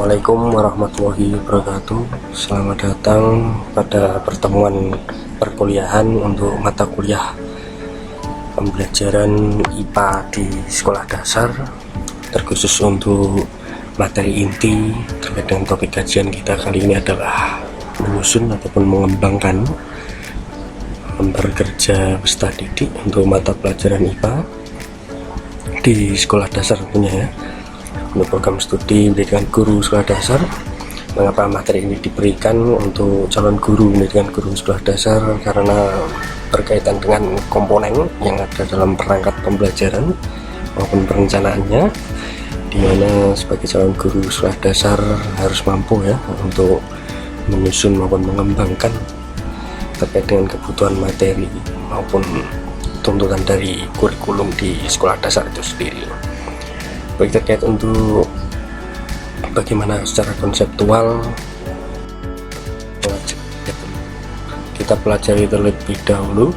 Assalamualaikum warahmatullahi wabarakatuh. Selamat datang pada pertemuan perkuliahan untuk mata kuliah pembelajaran IPA di sekolah dasar, terkhusus untuk materi inti terkait dengan topik kajian kita kali ini adalah menyusun ataupun mengembangkan lembar kerja peserta didik untuk mata pelajaran IPA di sekolah dasar tentunya ya. Untuk program studi pendidikan guru sekolah dasar, mengapa materi ini diberikan untuk calon guru pendidikan guru sekolah dasar? Karena berkaitan dengan komponen yang ada dalam perangkat pembelajaran maupun perencanaannya, di mana sebagai calon guru sekolah dasar harus mampu ya untuk menyusun maupun mengembangkan terkait dengan kebutuhan materi maupun tuntutan dari kurikulum di sekolah dasar itu sendiri. Baik, terkait untuk bagaimana secara konseptual kita pelajari terlebih dahulu.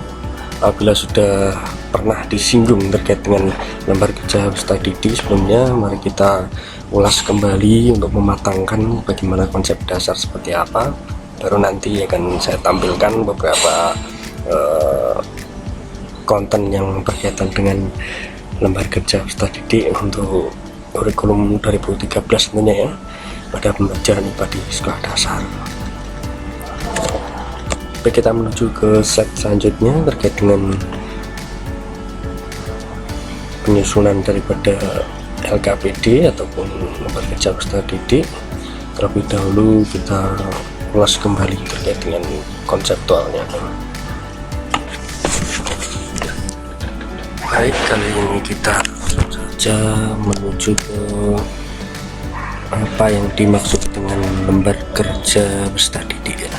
Apabila sudah pernah disinggung terkait dengan lembar kerja peserta didik sebelumnya, mari kita ulas kembali untuk mematangkan bagaimana konsep dasar seperti apa. Baru nanti akan saya tampilkan beberapa konten yang berkaitan dengan lembar kerja peserta didik untuk kurikulum 2013 tentunya ya, pada pembelajaran IPA di sekolah dasar. Baik, kita menuju ke slide selanjutnya terkait dengan penyusunan daripada LKPD ataupun lembar kerja peserta didik. Terlebih dahulu kita ulas kembali terkait dengan konseptualnya. Baik, kali ini kita saja menuju ke apa yang dimaksud dengan lembar kerja peserta didik ya.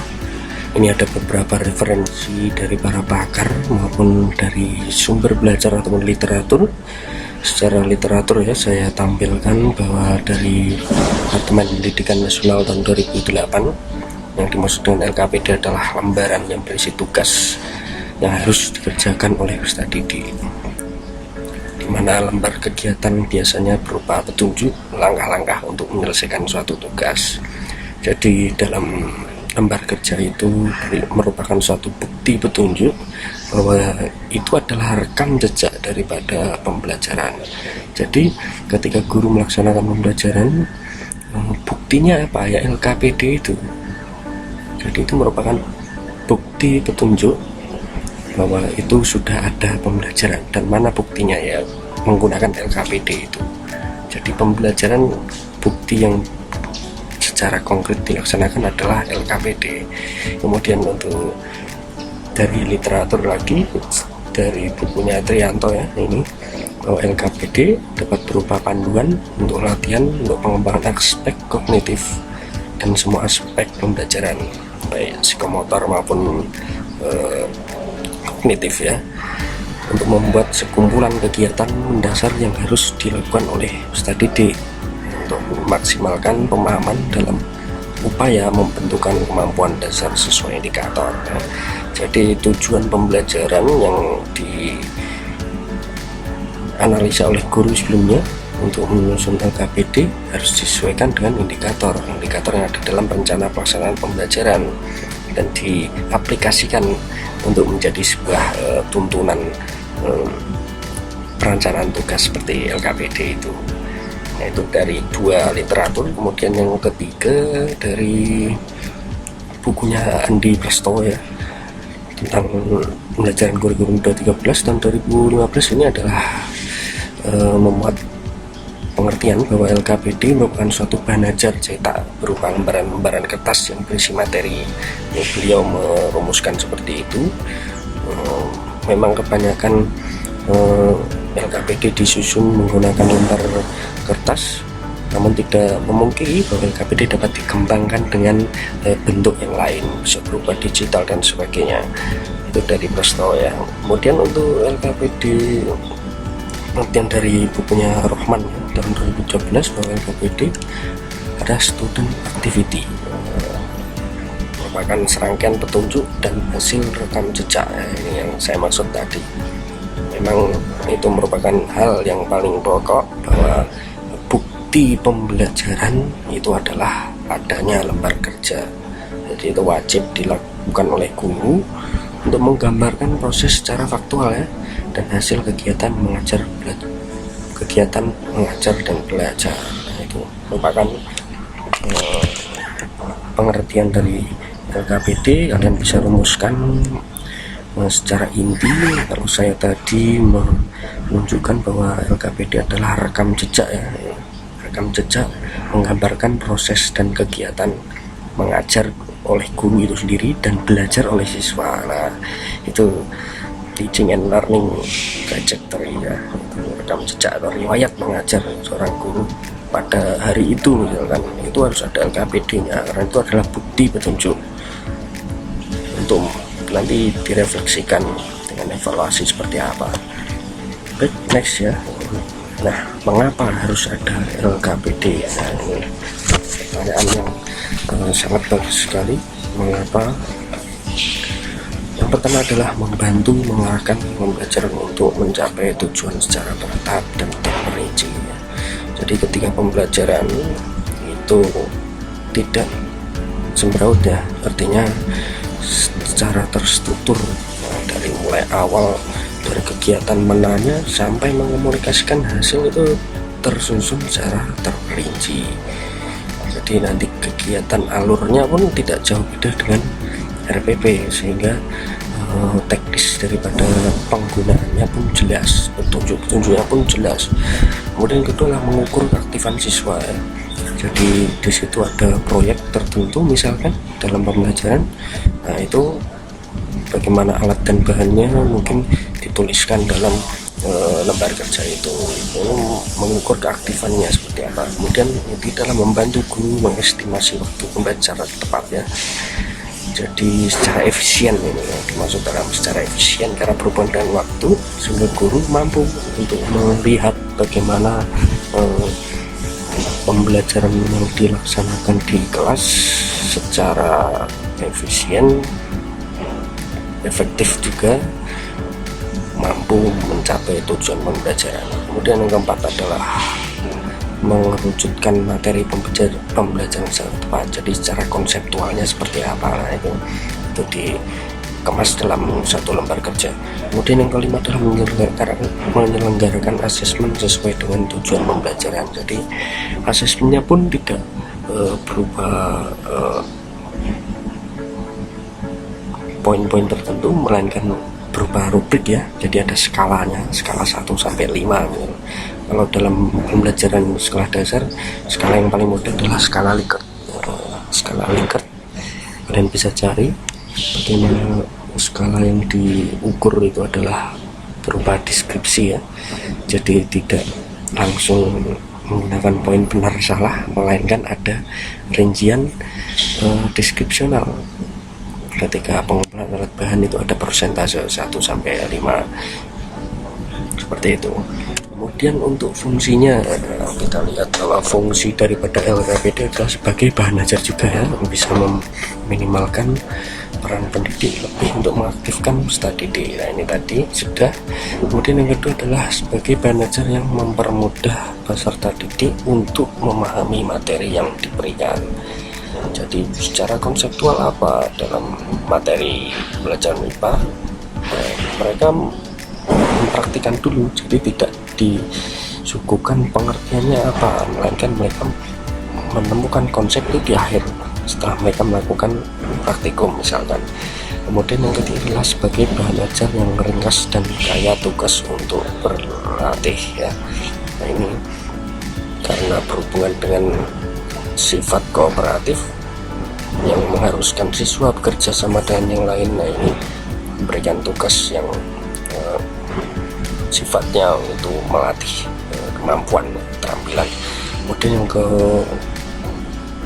Ini ada beberapa referensi dari para pakar maupun dari sumber belajar ataupun literatur. Secara literatur ya, saya tampilkan bahwa dari Departemen Pendidikan Nasional tahun 2008 yang dimaksud dengan LKPD adalah lembaran yang berisi tugas yang harus dikerjakan oleh peserta didik, di mana lembar kegiatan biasanya berupa petunjuk langkah-langkah untuk menyelesaikan suatu tugas. Jadi dalam lembar kerja itu merupakan suatu bukti petunjuk bahwa itu adalah rekam jejak daripada pembelajaran. Jadi ketika guru melaksanakan pembelajaran, buktinya apa ya? LKPD itu. Jadi itu merupakan bukti petunjuk bahwa itu sudah ada pembelajaran. Dan mana buktinya ya? Menggunakan LKPD itu. Jadi pembelajaran bukti yang secara konkret dilaksanakan adalah LKPD. Kemudian untuk dari literatur lagi, dari bukunya Trianto ya, ini bahwa LKPD dapat berupa panduan untuk latihan untuk pengembangan aspek kognitif dan semua aspek pembelajaran baik psikomotor maupun kognitif ya, untuk membuat sekumpulan kegiatan mendasar yang harus dilakukan oleh peserta didik untuk memaksimalkan pemahaman dalam upaya membentukkan kemampuan dasar sesuai indikator. Jadi tujuan pembelajaran yang dianalisa oleh guru sebelumnya untuk menyusun LKPD harus disesuaikan dengan indikator yang ada dalam rencana pelaksanaan pembelajaran dan diaplikasikan untuk menjadi sebuah tuntunan perencanaan tugas seperti LKPD itu. Nah, itu dari dua literatur. Kemudian yang ketiga dari bukunya Andi Prastowo ya, tentang pembelajaran kurikulum 2013 tahun 2015. Ini adalah memuat pengertian bahwa LKPD merupakan suatu bahan ajar cetak berupa lembaran-lembaran kertas yang berisi materi. Beliau merumuskan seperti itu. Memang kebanyakan LKPD disusun menggunakan lembar kertas, namun tidak memungkiri bahwa LKPD dapat dikembangkan dengan bentuk yang lain, bisa berupa digital dan sebagainya. Itu dari Prastowo ya. Kemudian untuk LKPD pengertian dari bukunya Rohman ya, tahun 2013 bahwa LKPD ada student activity, merupakan serangkaian petunjuk dan hasil rekam jejak. Ini yang saya maksud tadi. Memang itu merupakan hal yang paling pokok bahwa bukti pembelajaran itu adalah adanya lembar kerja. Jadi itu wajib dilakukan oleh guru untuk menggambarkan proses secara faktual ya, dan hasil kegiatan mengajar dan belajar. Nah, itu merupakan pengertian dari LKPD. Kalian bisa rumuskan secara inti. Kalau saya tadi menunjukkan bahwa LKPD adalah rekam jejak ya, rekam jejak menggambarkan proses dan kegiatan mengajar oleh guru itu sendiri dan belajar oleh siswa. Nah, itu teaching and learning trajectory ya, itu rekam jejak atau riwayat mengajar seorang guru pada hari itu misalkan. Itu harus ada LKPD-nya karena itu adalah bukti petunjuk untuk nanti direfleksikan dengan evaluasi seperti apa. Baik, next ya. Nah, mengapa harus ada LKPD? Nah, ini pertanyaan yang sangat bagus sekali. Mengapa? Yang pertama adalah membantu mengarahkan pembelajaran untuk mencapai tujuan secara bertahap dan terperinci. Jadi ketika pembelajaran itu tidak sembraut ya, artinya secara terstruktur dari mulai awal dari kegiatan menanya sampai mengomunikasikan hasil itu tersusun secara terperinci. Jadi nanti kegiatan alurnya pun tidak jauh beda dengan RPP, sehingga teknis daripada penggunaannya pun jelas, petunjuk-petunjuknya pun jelas. Kemudian yang kedua adalah mengukur keaktifan siswa ya. Jadi di situ ada proyek tertentu misalkan dalam pembelajaran. Nah, itu bagaimana alat dan bahannya mungkin dituliskan dalam lembar kerja itu, mengukur keaktifannya seperti apa. Kemudian di dalam membantu guru mengestimasi waktu pembelajaran tepat ya. Jadi secara efisien, ini yang dimaksud dalam secara efisien karena berhubungan dengan waktu, sehingga guru mampu untuk melihat bagaimana pembelajaran yang dilaksanakan di kelas secara efisien, efektif juga, mampu mencapai tujuan pembelajaran. Kemudian yang keempat adalah mengerucutkan materi pembelajaran secara tepat. Jadi secara konseptualnya seperti apa, nah, itu dikemas dalam satu lembar kerja. Kemudian yang kelima adalah menyelenggarakan asesmen sesuai dengan tujuan pembelajaran. Jadi asesmennya pun tidak berupa poin-poin tertentu, melainkan berupa rubrik ya. Jadi ada skalanya, skala 1 sampai 5 gitu. Kalau dalam pembelajaran sekolah dasar, skala yang paling mudah adalah skala Likert. Skala Likert kalian bisa cari bagaimana skala yang diukur itu adalah berupa deskripsi ya. Jadi tidak langsung menggunakan poin benar salah, melainkan ada rincian deskripsional. Ketika pengumpulan alat bahan itu ada persentase 1 sampai 5 seperti itu. Kemudian untuk fungsinya, kita lihat bahwa fungsi daripada LKPD adalah sebagai bahan ajar juga ya, bisa meminimalkan peran pendidik lebih untuk mengaktifkan peserta didik. Nah, ini tadi sudah. Kemudian yang kedua adalah sebagai bahan ajar yang mempermudah peserta didik untuk memahami materi yang diberikan. Jadi secara konseptual apa dalam materi belajar MIPA, mereka mempraktikkan dulu, jadi tidak disuguhkan pengertiannya apa, melainkan mereka menemukan konsep itu di akhir setelah mereka melakukan praktikum misalkan. Kemudian yang ketiga adalah sebagai bahan ajar yang ringkas dan kaya tugas untuk berlatih ya. Nah, ini karena berhubungan dengan sifat kooperatif yang mengharuskan siswa bekerja sama dengan yang lain. Nah, ini memberikan tugas yang sifatnya untuk melatih kemampuan, keterampilan. Kemudian yang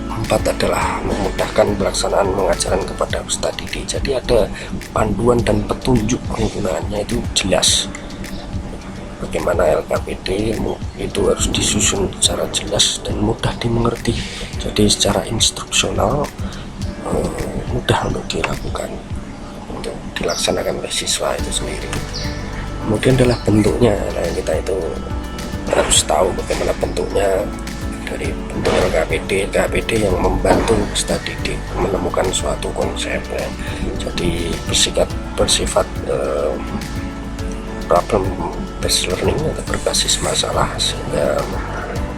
keempat adalah memudahkan pelaksanaan pengajaran kepada peserta didik. Jadi ada panduan dan petunjuk penggunaannya itu jelas. Bagaimana LKPD itu harus disusun secara jelas dan mudah dimengerti. Jadi secara instruksional mudah untuk dilakukan, untuk dilaksanakan oleh siswa itu sendiri. Kemudian adalah bentuknya. Nah, kita itu harus tahu bagaimana bentuknya. dari bentuk LKPD yang membantu peserta didik menemukan suatu konsep ya. Jadi bersifat problem based learning atau berbasis masalah, sehingga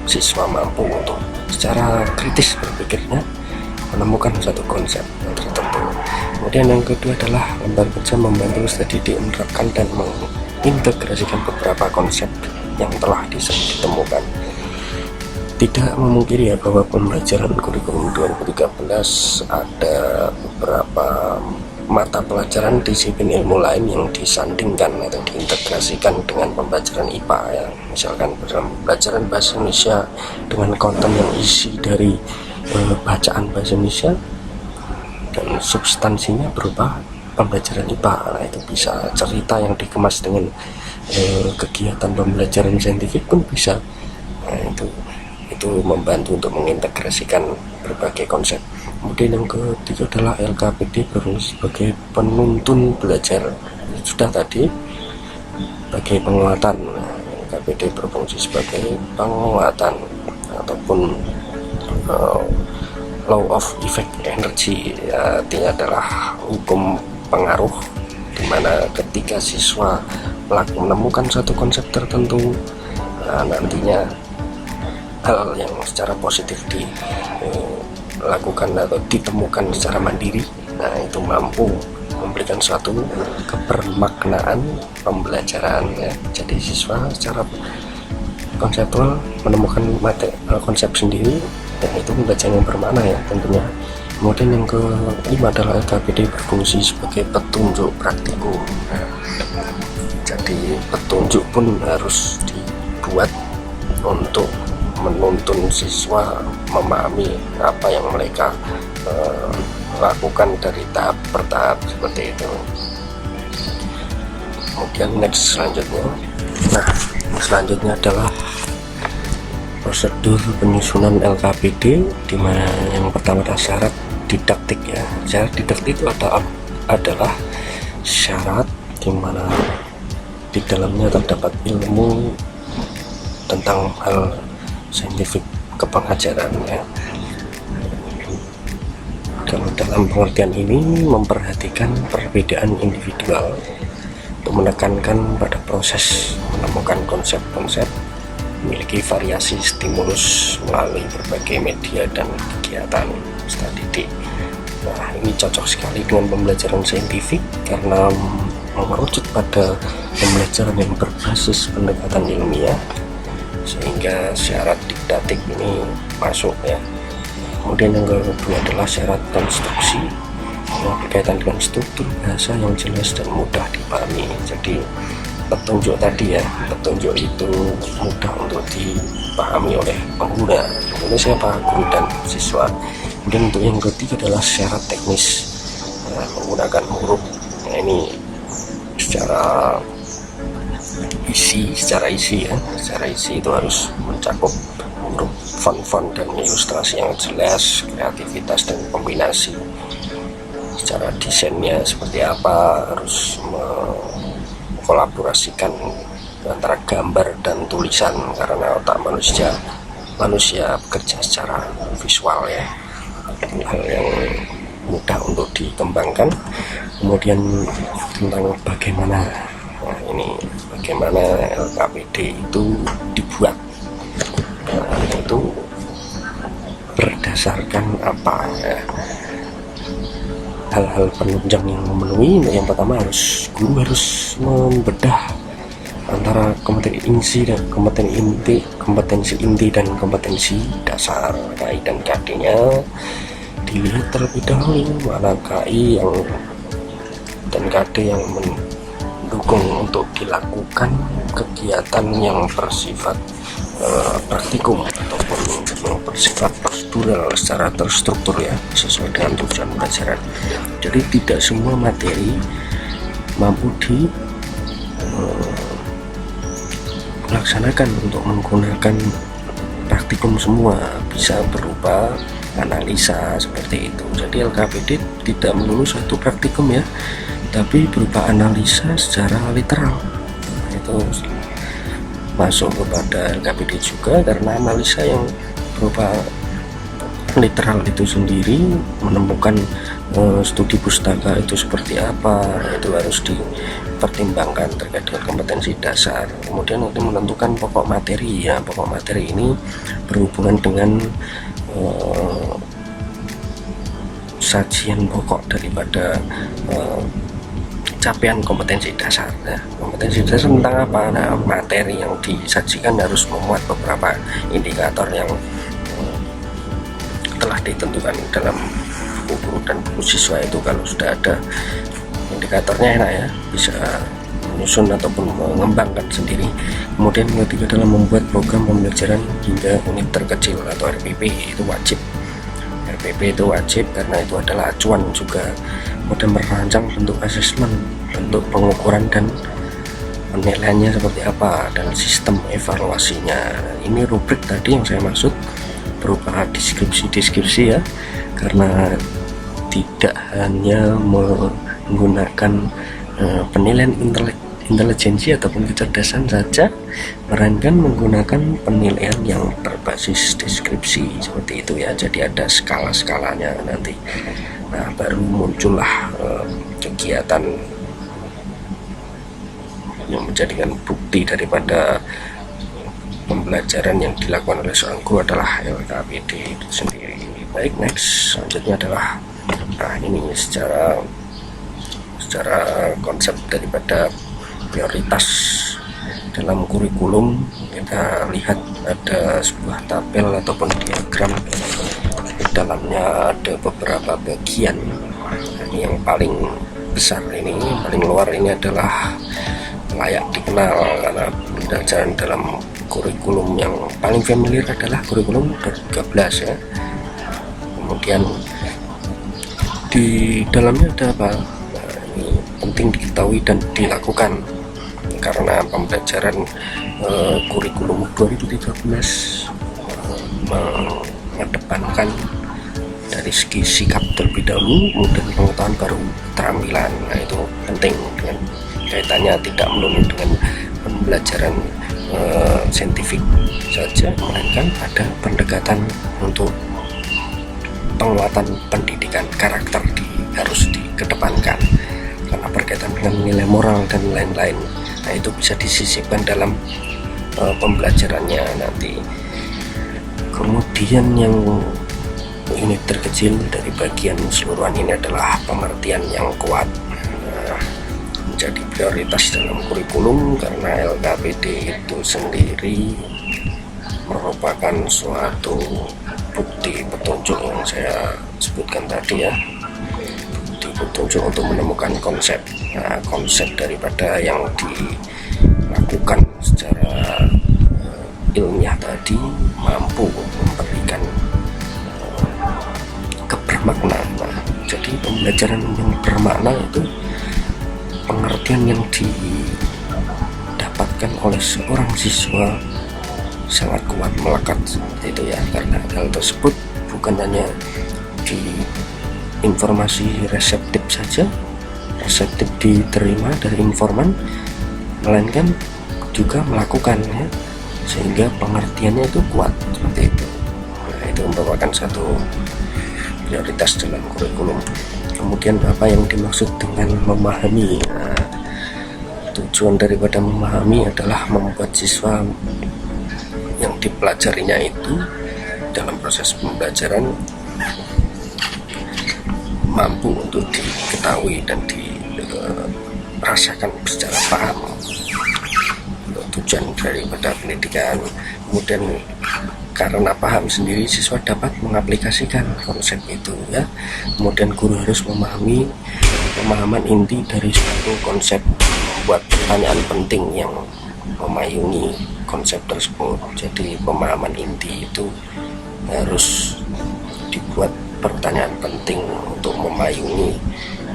siswa mampu untuk secara kritis berpikirnya menemukan satu konsep yang tertentu. Kemudian yang kedua adalah lembar kerja membantu peserta didik menerapkan dan mengintegrasikan beberapa konsep yang telah ditemukan. Tidak memungkiri ya bahwa pembelajaran kurikulum 2013 ada beberapa mata pelajaran disiplin ilmu lain yang disandingkan atau diintegrasikan dengan pembelajaran IPA ya. Misalkan pembelajaran bahasa Indonesia dengan konten yang isi dari bacaan bahasa Indonesia dan substansinya berupa pembelajaran IPA. Nah, itu bisa cerita yang dikemas dengan kegiatan pembelajaran saintifik pun bisa. Nah, itu membantu untuk mengintegrasikan berbagai konsep. Kemudian yang ketiga adalah LKPD berfungsi sebagai penuntun belajar. Sudah tadi sebagai penguatan. Nah, LKPD berfungsi sebagai penguatan ataupun law of effect energy, artinya adalah hukum pengaruh, di mana ketika siswa menemukan satu konsep tertentu, nantinya hal yang secara positif dilakukan atau ditemukan secara mandiri, nah itu mampu memberikan suatu kebermaknaan pembelajaran ya. Jadi siswa secara konseptual menemukan konsep sendiri, dan itu pembelajaran yang bermakna ya tentunya. Kemudian yang kelima adalah LKPD berfungsi sebagai petunjuk praktikum. Nah, jadi petunjuk pun harus dibuat untuk menuntun siswa memahami apa yang mereka lakukan dari tahap per tahap seperti itu. Kemudian selanjutnya adalah prosedur penyusunan LKPD, di mana yang pertama adalah syarat didaktik ya. Syarat didaktik itu adalah syarat di mana di dalamnya terdapat ilmu tentang hal saintifik kepengajaran ya. Kalau dalam pengertian ini memperhatikan perbedaan individual untuk menekankan pada proses menemukan konsep-konsep, memiliki variasi stimulus melalui berbagai media dan kegiatan peserta didik. Nah, ini cocok sekali dengan pembelajaran saintifik karena mengerucut pada pembelajaran yang berbasis pendekatan ilmiah, sehingga syarat didaktik ini masuk ya. Kemudian yang kedua adalah syarat konstruksi yang berkaitan dengan struktur bahasa yang jelas dan mudah dipahami. Jadi petunjuk tadi ya, petunjuk itu mudah untuk dipahami oleh pengguna, ini siapa, guru dan siswa. Kemudian untuk yang ketiga adalah syarat teknis, menggunakan huruf. Nah, ini secara isi ya, secara isi itu harus mencakup huruf, font dan ilustrasi yang jelas, kreativitas dan kombinasi. Secara desainnya seperti apa, harus mengkolaborasikan antara gambar dan tulisan karena otak manusia bekerja secara visual ya. Hal yang mudah untuk dikembangkan. Kemudian tentang bagaimana LKPD itu dibuat, itu berdasarkan apa ya, hal-hal penunjang yang memenuhi. Yang pertama guru harus membedah antara kompetensi inti dan kompetensi dasar. KI dan KD-nya dilihat terlebih dahulu, mana KI dan KD yang mendukung untuk dilakukan kegiatan yang bersifat praktikum ataupun bersifat prosedural secara terstruktur ya, sesuai dengan tujuan pelajaran. Jadi tidak semua materi mampu dilaksanakan untuk menggunakan praktikum semua, bisa berupa analisa seperti itu. Jadi LKPD tidak melulu satu praktikum ya, tapi berupa analisa secara literal. Itu masuk kepada LKPD juga karena analisa yang berupa literal itu sendiri, menemukan studi pustaka itu seperti apa, itu harus dipertimbangkan terkait dengan kompetensi dasar. Kemudian itu menentukan pokok materi ya. Pokok materi ini berhubungan dengan sajian pokok daripada capaian kompetensi dasar. Nah, kompetensi dasar tentang apa? Nah, materi yang disajikan harus memuat beberapa indikator yang telah ditentukan dalam buku guru dan buku siswa. Itu kalau sudah ada indikatornya enak ya, bisa menyusun ataupun mengembangkan sendiri. Kemudian ketiga adalah membuat program pembelajaran hingga unit terkecil atau RPP. Itu wajib, RPP itu wajib karena itu adalah acuan juga. Kemudian merancang bentuk asesmen, bentuk pengukuran dan penilaiannya seperti apa, dan sistem evaluasinya. Ini rubrik tadi yang saya maksud berupa deskripsi ya, karena tidak hanya menggunakan penilaian intelijensi ataupun kecerdasan saja, melainkan menggunakan penilaian yang berbasis deskripsi seperti itu ya. Jadi ada skala-skalanya nanti. Nah, baru muncullah kegiatan yang menjadikan bukti daripada pembelajaran yang dilakukan oleh seorang guru adalah LKPD itu sendiri. Baik, next, selanjutnya adalah ini secara konsep daripada prioritas dalam kurikulum. Kita lihat ada sebuah tabel ataupun diagram, di dalamnya ada beberapa bagian. Ini yang paling besar, ini paling luar ini adalah layak dikenal, karena pembelajaran dalam kurikulum yang paling familiar adalah kurikulum 2013 ya. Kemudian di dalamnya ada apa? Nah, ini penting diketahui dan dilakukan karena pembelajaran kurikulum 2013 mengedepankan dari segi sikap terlebih dahulu, kemudian pengetahuan baru keterampilan. Nah, itu penting dengan kaitannya tidak melulu dengan pembelajaran saintifik saja, melainkan ada pendekatan untuk penguatan pendidikan karakter harus dikedepankan karena berkaitan dengan nilai moral dan lain-lain. Nah, itu bisa disisipkan dalam pembelajarannya nanti. Kemudian yang unit terkecil dari bagian keseluruhan ini adalah pengertian yang kuat. Menjadi prioritas dalam kurikulum karena LKPD itu sendiri merupakan suatu bukti petunjuk yang saya sebutkan tadi ya, bukti petunjuk untuk menemukan konsep. Nah, konsep daripada yang dilakukan secara ilmiah tadi mampu memberikan kebermaknaan. Nah, jadi pembelajaran yang bermakna itu pengertian yang didapatkan oleh seorang siswa sangat kuat, melekat itu ya, karena hal tersebut bukan hanya di informasi reseptif saja, reseptif diterima dari informan, melainkan juga melakukan ya, sehingga pengertiannya itu kuat seperti itu. Nah, itu merupakan satu prioritas dalam kurikulum. Kemudian apa yang dimaksud dengan memahami? Nah, tujuan daripada memahami adalah membuat siswa yang dipelajarinya itu dalam proses pembelajaran mampu untuk diketahui dan dirasakan secara paham tujuan daripada pendidikan. Kemudian karena paham sendiri, siswa dapat mengaplikasikan konsep itu ya. Kemudian guru harus memahami pemahaman inti dari suatu konsep, buat pertanyaan penting yang memayungi konsep tersebut. Jadi pemahaman inti itu harus dibuat pertanyaan penting untuk memayungi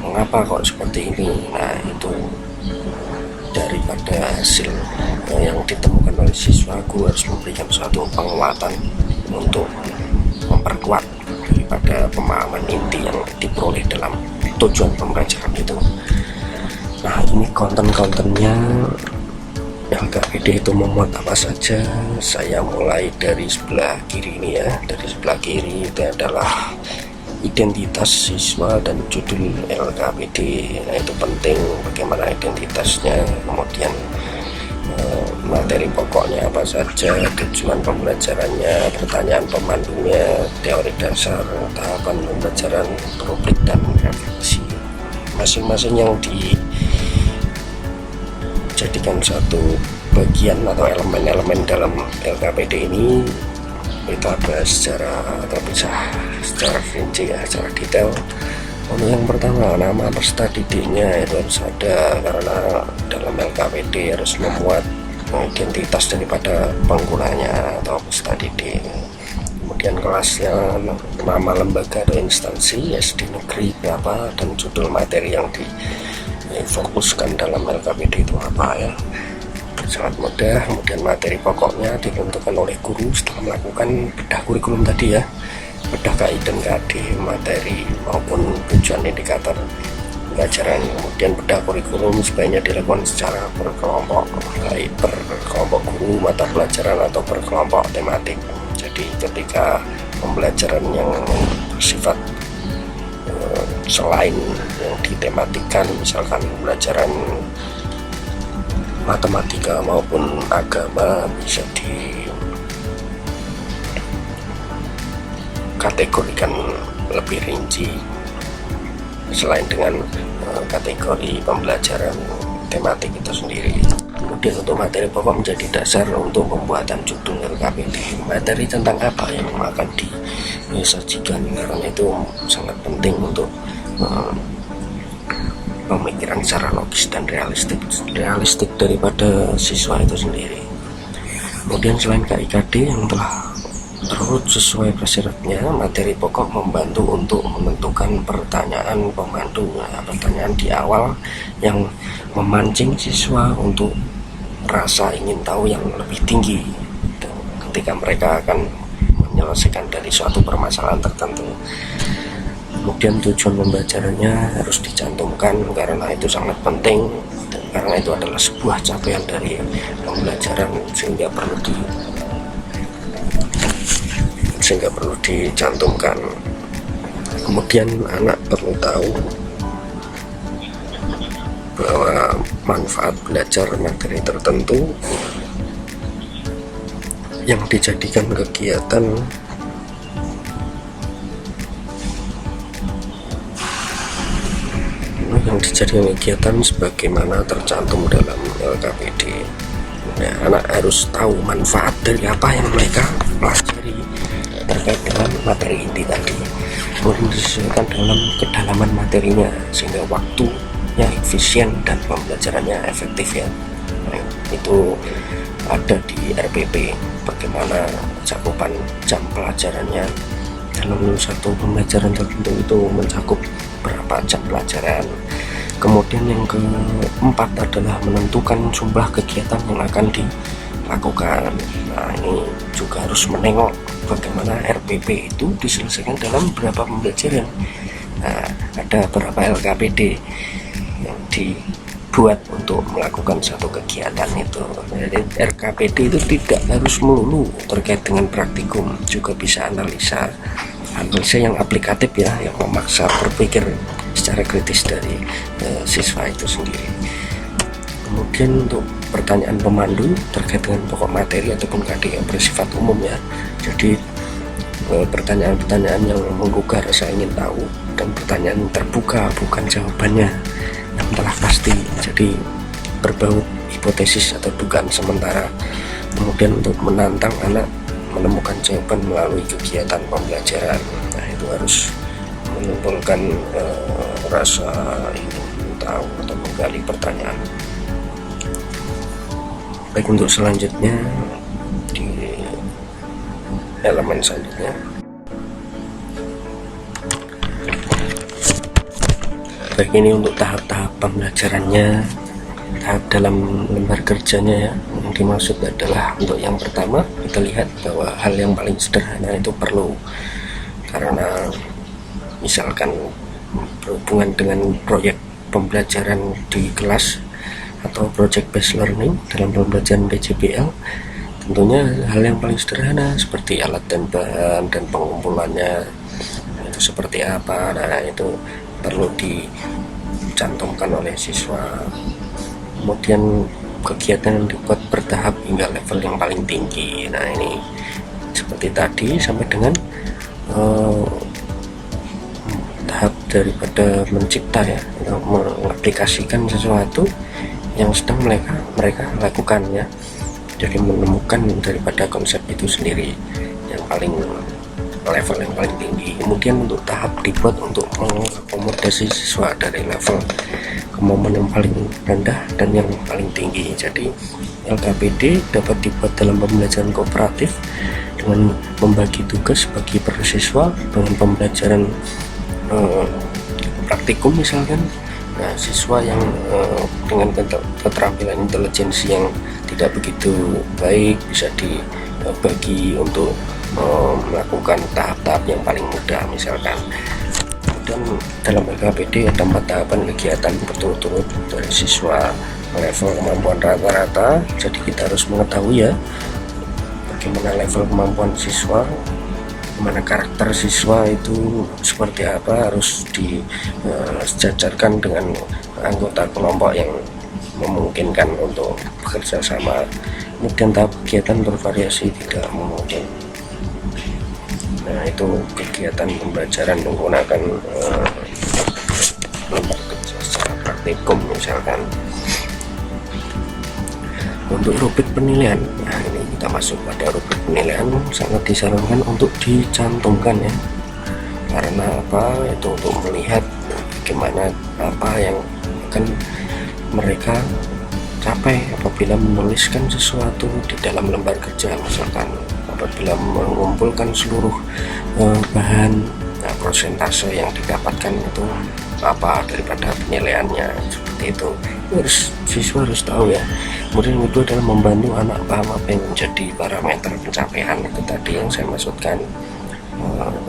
mengapa kok seperti ini. Nah, itu daripada hasil yang ditemukan oleh siswa, guru harus memberikan suatu penguatan untuk memperkuat daripada pemahaman inti yang diperoleh dalam tujuan pembelajaran itu. Nah, ini konten-kontennya LKPD itu memuat apa saja. Saya mulai dari sebelah kiri ini ya. Dari sebelah kiri itu adalah identitas siswa dan judul LKPD. Nah, itu penting bagaimana identitasnya, kemudian materi pokoknya apa saja, tujuan pembelajarannya, pertanyaan pemandunya, teori dasar, tahapan pembelajaran, rubrik dan refleksi. Masing-masing yang dijadikan satu bagian atau elemen-elemen dalam LKPD ini kita bahas secara terpisah, secara rinci ya, secara detail. Untuk yang pertama, nama peserta didiknya itu harus ada, karena dalam LKPD harus memuat identitas daripada penggunanya atau peserta didik. Kemudian kelasnya, nama lembaga atau instansi, SD negeri berapa, dan judul materi yang difokuskan dalam LKPD itu apa ya. Sangat mudah. Kemudian materi pokoknya ditentukan oleh guru setelah melakukan bedah kurikulum tadi ya, bedah KI dan KD, materi maupun tujuan indikator pelajaran. Kemudian bedah kurikulum sebaiknya dilakukan secara berkelompok, baik per kelompok guru mata pelajaran atau per kelompok tematik. Jadi ketika pembelajaran yang bersifat selain yang ditematikan, misalkan pembelajaran matematika maupun agama, bisa dikategorikan lebih rinci selain dengan kategori pembelajaran tematik itu sendiri. Kemudian untuk materi pokok menjadi dasar untuk pembuatan judul LKPD. Materi tentang apa yang akan disajikan, karena itu sangat penting untuk pemikiran secara logis dan realistik daripada siswa itu sendiri. Kemudian selain KIKD yang telah terurut sesuai persyaratnya, materi pokok membantu untuk menentukan pertanyaan pemandu. Nah, pertanyaan di awal yang memancing siswa untuk rasa ingin tahu yang lebih tinggi ketika mereka akan menyelesaikan dari suatu permasalahan tertentu. Kemudian tujuan pembelajarannya harus dicantumkan, karena itu sangat penting, dan karena itu adalah sebuah capaian dari pembelajaran, sehingga perlu dicantumkan. Kemudian anak perlu tahu bahwa manfaat belajar materi tertentu yang dijadikan kegiatan sebagaimana tercantum dalam LKPD. Nah, anak harus tahu manfaat dari apa yang mereka pelajari terkait dengan materi inti tadi. Kemudian disesuaikan dalam kedalaman materinya sehingga waktunya efisien dan pembelajarannya efektif ya. Nah, itu ada di RPP bagaimana cakupan jam pelajarannya dalam satu pembelajaran tertentu itu mencakup berapa jam pelajaran. Kemudian yang keempat adalah menentukan jumlah kegiatan yang akan dilakukan. Nah, ini juga harus menengok bagaimana RPP itu diselesaikan dalam berapa pembelajaran. Nah, ada berapa LKPD yang dibuat untuk melakukan satu kegiatan itu. Jadi RKPD itu tidak harus melulu terkait dengan praktikum, juga bisa analisa yang aplikatif ya, yang memaksa berpikir secara kritis dari siswa itu sendiri. Kemudian untuk pertanyaan pemandu terkait dengan pokok materi ataupun KD yang bersifat umum ya. Jadi pertanyaan-pertanyaan yang menggugah rasa ingin tahu dan pertanyaan terbuka, bukan jawabannya yang telah pasti. Jadi berbau hipotesis atau dugaan sementara. Kemudian untuk menantang anak menemukan jawaban melalui kegiatan pembelajaran. Nah, itu harus menimbulkan rasa ingin tahu atau menggali pertanyaan. Baik, untuk selanjutnya di elemen selanjutnya, baik ini untuk tahap-tahap pembelajarannya, tahap dalam lembar kerjanya ya. Yang dimaksud adalah untuk yang pertama kita lihat bahwa hal yang paling sederhana itu perlu, karena misalkan berhubungan dengan proyek pembelajaran di kelas, atau project based learning dalam pembelajaran PJBL. Tentunya hal yang paling sederhana seperti alat dan bahan dan pengumpulannya itu seperti apa, nah itu perlu dicantumkan oleh siswa. Kemudian kegiatan yang dibuat bertahap hingga level yang paling tinggi. Nah ini seperti tadi sampai dengan tahap daripada mencipta ya, mengaplikasikan sesuatu yang sedang mereka lakukan ya. Jadi menemukan daripada konsep itu sendiri yang paling level yang paling tinggi. Kemudian untuk tahap dibuat untuk mengakomodasi siswa dari level kemampuan yang paling rendah dan yang paling tinggi. Jadi LKPD dapat dibuat dalam pembelajaran kooperatif dengan membagi tugas bagi para siswa dengan pembelajaran praktikum misalkan. Nah, siswa yang dengan keterampilan intelijensi yang tidak begitu baik bisa dibagi untuk melakukan tahap-tahap yang paling mudah misalkan. Dan dalam LKPD ada 4 tahapan kegiatan berturut-turut dari siswa level kemampuan rata-rata. Jadi kita harus mengetahui ya bagaimana level kemampuan siswa, mana karakter siswa itu seperti apa, harus disejajarkan dengan anggota kelompok yang memungkinkan untuk bekerja sama. Kemudian tahap kegiatan bervariasi tidak memungkin. Nah itu kegiatan pembelajaran menggunakan lembar kerja secara praktikum misalkan. Untuk rubrik penilaian, nah ini kita masuk pada rubrik penilaian, sangat disarankan untuk dicantumkan ya. Karena apa? Itu untuk melihat bagaimana apa yang akan mereka capai apabila menuliskan sesuatu di dalam lembar kerja, misalkan apabila mengumpulkan seluruh bahan, nah, prosentase yang didapatkan itu apa daripada penilaiannya, seperti itu. Siswa harus tahu ya. Kemudian yang kedua adalah membantu anak paham apa yang menjadi parameter pencapaian, itu tadi yang saya maksudkan.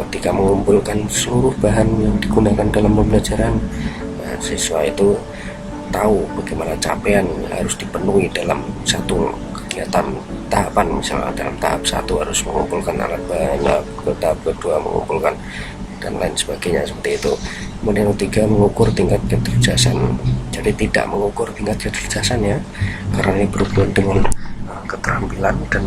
Ketika mengumpulkan seluruh bahan yang digunakan dalam pembelajaran, nah, siswa itu tahu bagaimana capaian harus dipenuhi dalam satu kegiatan tahapan. Misalnya dalam tahap 1 harus mengumpulkan alat bahan, tahap kedua mengumpulkan dan lain sebagainya, seperti itu. Kemudian yang ketiga mengukur tingkat kecerdasan. Jadi tidak mengukur tingkat kecerdasan ya, karena ini berhubungan dengan keterampilan dan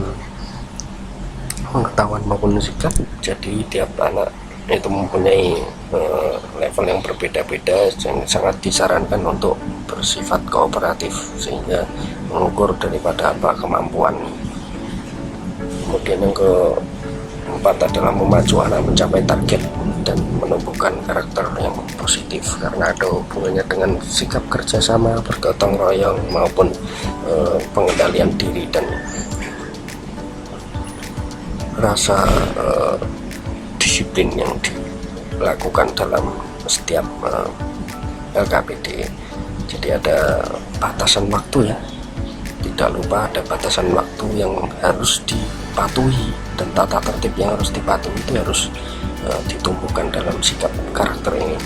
pengetahuan maupun sikap. Jadi tiap anak itu mempunyai level yang berbeda-beda, yang sangat disarankan untuk bersifat kooperatif sehingga mengukur daripada apa kemampuan. Kemudian yang keempat adalah memacu anak mencapai target dan menumbuhkan karakter yang positif, karena ada hubungannya dengan sikap kerjasama, bergotong royong maupun pengendalian diri dan rasa disiplin yang dilakukan dalam setiap LKPD. Jadi ada batasan waktu ya, tidak lupa ada batasan waktu yang harus dipatuhi dan tata tertib yang harus dipatuhi itu harus ditumbuhkan dalam sikap karakter ini.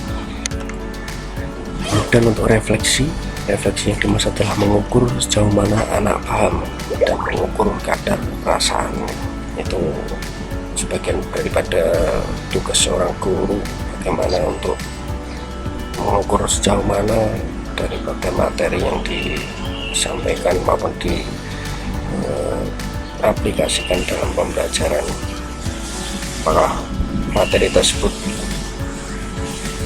Dan untuk refleksi yang dimaksud adalah mengukur sejauh mana anak paham dan mengukur kadar perasaan. Itu sebagian daripada tugas seorang guru, bagaimana untuk mengukur sejauh mana daripada materi yang disampaikan maupun diaplikasikan dalam pembelajaran. Apakah materi tersebut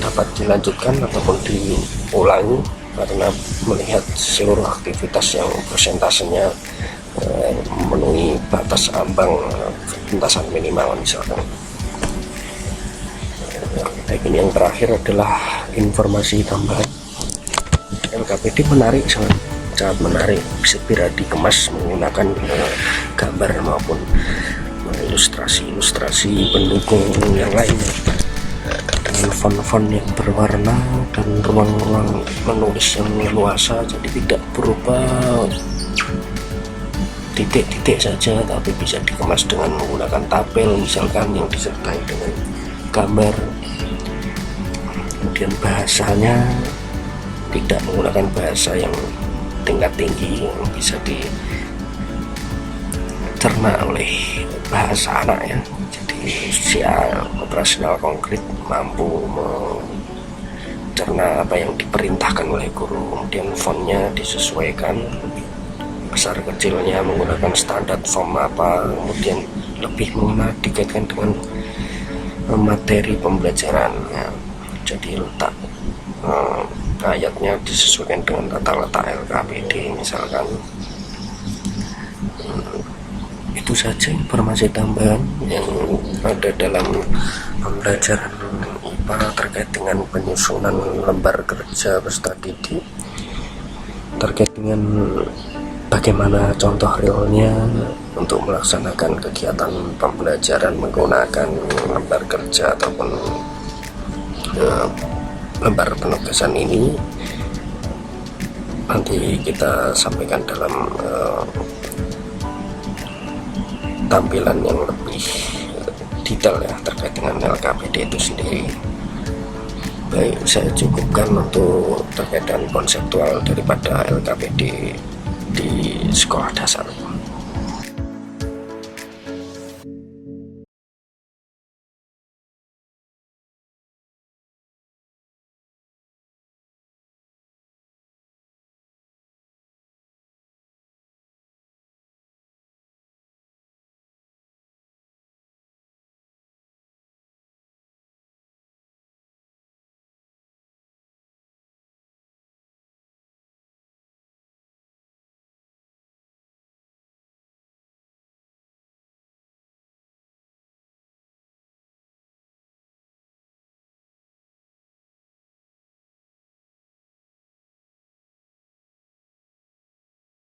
dapat dilanjutkan ataupun diulangi, karena melihat seluruh aktivitas yang persentasenya memenuhi batas ambang bentasan minimal misalkan. Ini yang terakhir adalah informasi tambahan. LKPD menarik, sangat menarik, segera dikemas menggunakan gambar maupun ilustrasi pendukung yang lainnya dengan font-font yang berwarna dan ruang-ruang menulis yang leluasa, jadi tidak berubah titik-titik saja, tapi bisa dikemas dengan menggunakan tabel misalkan yang disertai dengan gambar. Kemudian bahasanya tidak menggunakan bahasa yang tingkat tinggi yang bisa dicerna oleh bahasa anak ya. Jadi usia operasional konkret mampu mencerna apa yang diperintahkan oleh guru, kemudian fontnya disesuaikan besar kecilnya menggunakan standar font apa, kemudian lebih mengena dikaitkan dengan materi pembelajaran ya. Jadi letak ayatnya disesuaikan dengan letak-letak LKPD misalkan. Itu saja informasi tambahan yang ada dalam pembelajaran IPA terkait dengan penyusunan lembar kerja peserta didik, terkait dengan bagaimana contoh realnya untuk melaksanakan kegiatan pembelajaran menggunakan lembar kerja ataupun lembar penugasan ini. Nanti kita sampaikan dalam tampilan yang lebih detail ya terkait dengan LKPD itu sendiri. Baik, saya cukupkan untuk terkait dengan konseptual daripada LKPD di sekolah dasar.